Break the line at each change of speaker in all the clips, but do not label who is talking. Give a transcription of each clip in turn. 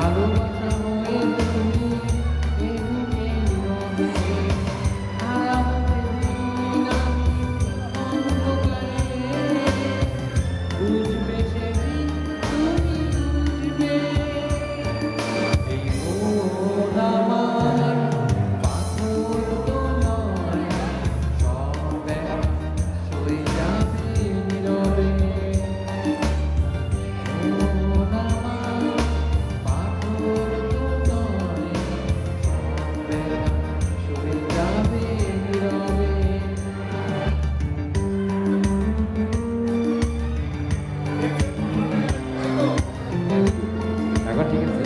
ভালোবাসা হয়ে তুমি এদিকে নীরবে আর আমাকে দিন আমি অন্ধকারে বুঝবে সেদিন তুমি বুঝবে এই মন আমার পাথর তো নয় সব সয়ে যাবে নীরবে মন আমার পাথর তো নয় সব সয়ে যাবে নীরবে এখন ঠিক আছে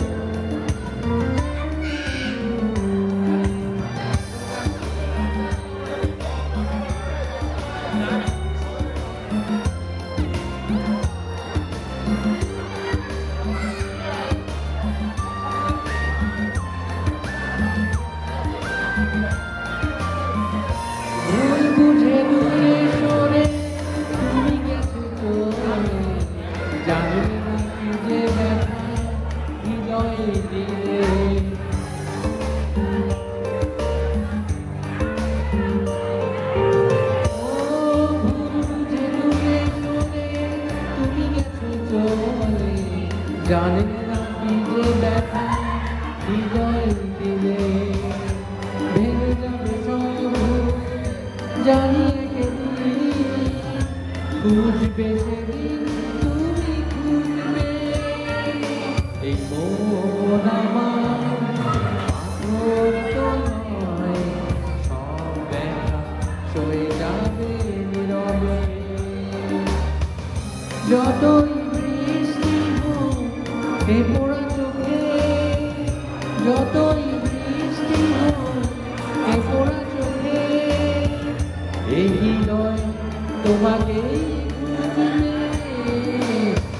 ভুল বুঝে দূরে সরে তুমি গেছো চলে জানলে না কি যে ব্যথা হৃদয়ে দিলে ও ভুল বুঝে দূরে সরে তুমি গেছো চলে জানলে না কি যে ব্যথা হৃদয়ে দিলে ভেঙে যাবে সব জানি একদিন বুঝবে সেদিন তুমি খুঁজবে এই মন আমার পাথর তো নয় সব ব্যথা সয়ে যাবে নীরবে যতই বৃষ্টি হোক এ পোড়া চোখে যতই বৃষ্টি হোক এ পোড়া চোখে এই হৃদয় তোমাকেই খুঁজবে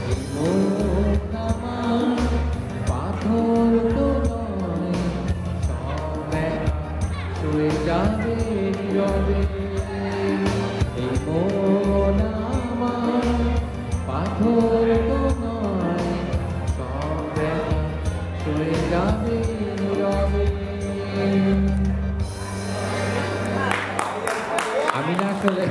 এই মন আমার পাথর তো নয় সব ব্যথা সয়ে যাবে নীরবে এই মন আমার পাথর তো নয় সব ব্যথা সয়ে যাবে নীরবে আমি না আসলে